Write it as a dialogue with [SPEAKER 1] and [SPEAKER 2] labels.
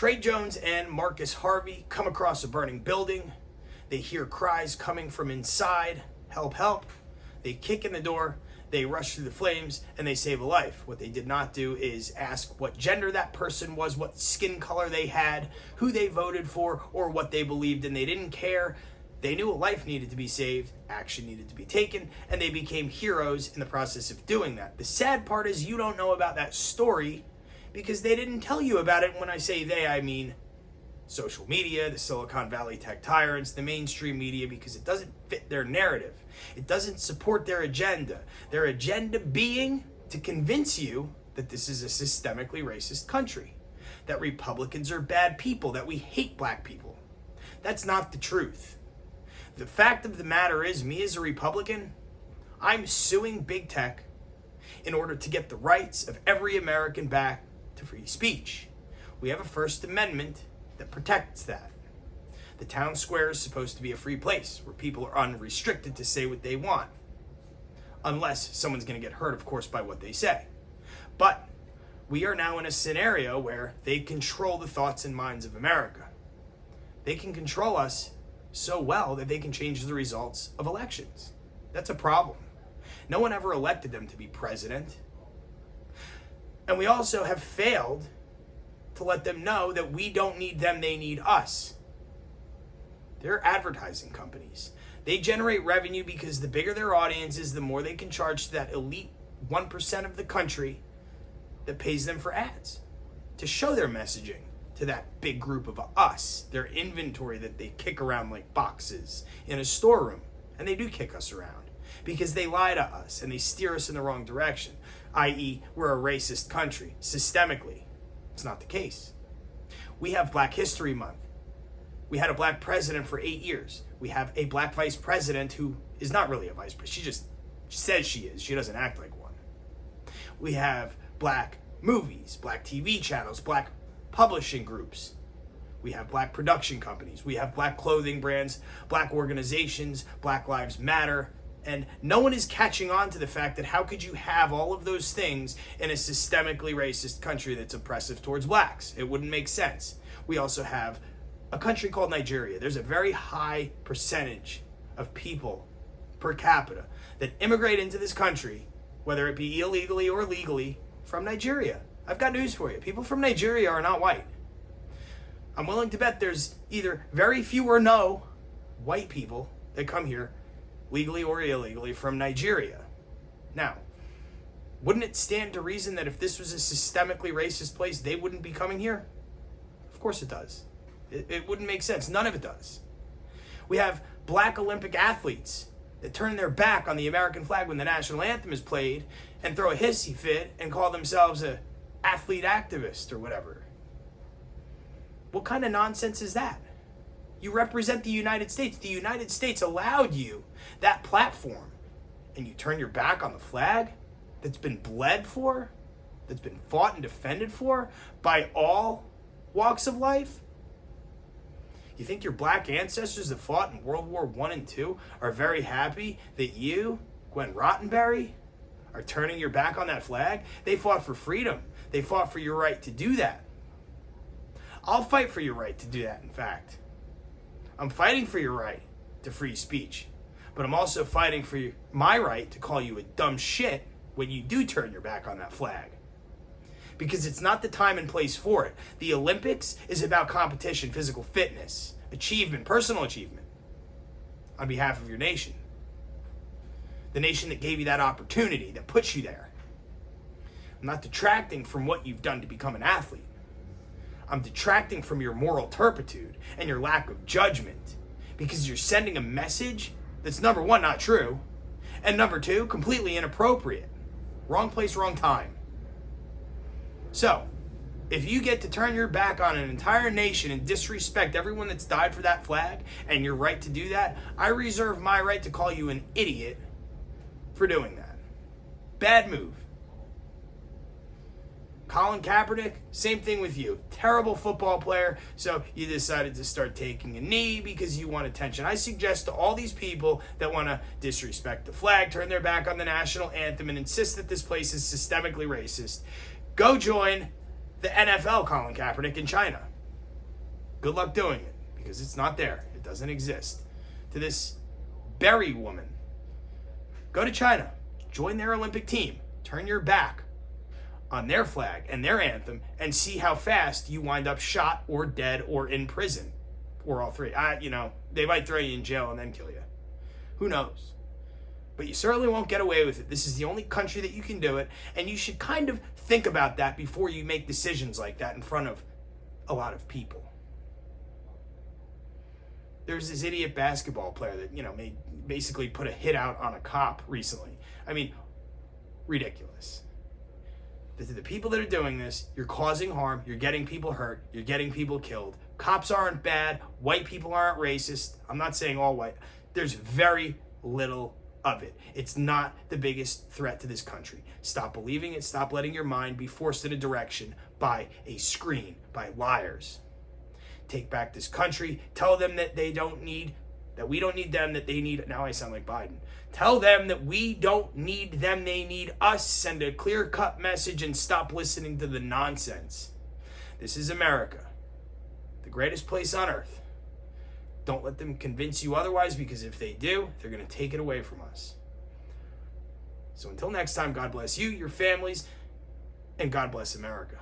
[SPEAKER 1] Trey Jones and Marcus Harvey come across a burning building. They hear cries coming from inside, help, help. They kick in the door, they rush through the flames, and they save a life. What they did not do is ask what gender that person was, what skin color they had, who they voted for, or what they believed in. They didn't care. They knew a life needed to be saved, action needed to be taken, and they became heroes in the process of doing that. The sad part is you don't know about that story because they didn't tell you about it. When I say they, I mean social media, the Silicon Valley tech tyrants, the mainstream media, because it doesn't fit their narrative. It doesn't support their agenda. Their agenda being to convince you that this is a systemically racist country, that Republicans are bad people, that we hate black people. That's not the truth. The fact of the matter is, me as a Republican, I'm suing big tech in order to get the rights of every American back to free speech. We have a First Amendment that protects that. The town square is supposed to be a free place where people are unrestricted to say what they want. Unless someone's going to get hurt, of course, by what they say. But we are now in a scenario where they control the thoughts and minds of America. They can control us so well that they can change the results of elections. That's a problem. No one ever elected them to be president. And we also have failed to let them know that we don't need them, they need us. They're advertising companies. They generate revenue because the bigger their audience is, the more they can charge to that elite 1% of the country that pays them for ads to show their messaging to that big group of us, their inventory that they kick around like boxes in a storeroom. And they do kick us around because they lie to us and they steer us in the wrong direction, i.e. we're a racist country, systemically. It's not the case. We have Black History Month. We had a black president for 8 years. We have a black vice president who is not really a vice president. She says she is. She doesn't act like one. We have black movies, black TV channels, black publishing groups. We have black production companies. We have black clothing brands, black organizations, Black Lives Matter. And no one is catching on to the fact that how could you have all of those things in a systemically racist country that's oppressive towards blacks? It wouldn't make sense. We also have a country called Nigeria. There's a very high percentage of people per capita that immigrate into this country, whether it be illegally or legally, from Nigeria. I've got news for you. People from Nigeria are not white. I'm willing to bet there's either very few or no white people that come here legally or illegally from Nigeria. Now, wouldn't it stand to reason that if this was a systemically racist place, they wouldn't be coming here? Of course it does. It wouldn't make sense. None of it does. We have black Olympic athletes that turn their back on the American flag when the national anthem is played and throw a hissy fit and call themselves a athlete activist or whatever. What kind of nonsense is that? You represent the United States. The United States allowed you that platform, and you turn your back on the flag that's been bled for, that's been fought and defended for by all walks of life? You think your black ancestors that fought in World War I and II are very happy that you, Gwen Rottenberry, are turning your back on that flag? They fought for freedom. They fought for your right to do that. I'll fight for your right to do that, in fact. I'm fighting for your right to free speech, but I'm also fighting for my right to call you a dumb shit when you do turn your back on that flag. Because it's not the time and place for it. The Olympics is about competition, physical fitness, achievement, personal achievement on behalf of your nation. The nation that gave you that opportunity, that put you there. I'm not detracting from what you've done to become an athlete. I'm detracting from your moral turpitude and your lack of judgment because you're sending a message that's, number one, not true, and number two, completely inappropriate. Wrong place, wrong time. So, if you get to turn your back on an entire nation and disrespect everyone that's died for that flag and your right to do that, I reserve my right to call you an idiot for doing that. Bad move. Colin Kaepernick, same thing with you. Terrible football player, so you decided to start taking a knee because you want attention. I suggest to all these people that want to disrespect the flag, turn their back on the national anthem, and insist that this place is systemically racist, go join the NFL, Colin Kaepernick, in China. Good luck doing it, because it's not there. It doesn't exist. To this Berry woman, go to China, join their Olympic team, turn your back on their flag and their anthem, and see how fast you wind up shot or dead or in prison, or all three. They might throw you in jail and then kill you. Who knows? But you certainly won't get away with it. This is the only country that you can do it, and you should kind of think about that before you make decisions like that in front of a lot of people. There's this idiot basketball player that, basically put a hit out on a cop recently. I mean, ridiculous. The people that are doing this, you're causing harm, you're getting people hurt, you're getting people killed. Cops aren't bad, white people aren't racist. I'm not saying all white. There's very little of it. It's not the biggest threat to this country. Stop believing it. Stop letting your mind be forced in a direction by a screen, by liars. Take back this country. Tell them that we don't need them, that they need. Now I sound like Biden. Tell them that we don't need them, they need us. Send a clear-cut message and stop listening to the nonsense. This is America, the greatest place on earth. Don't let them convince you otherwise, because if they do, they're going to take it away from us. So until next time, God bless you, your families, and God bless America.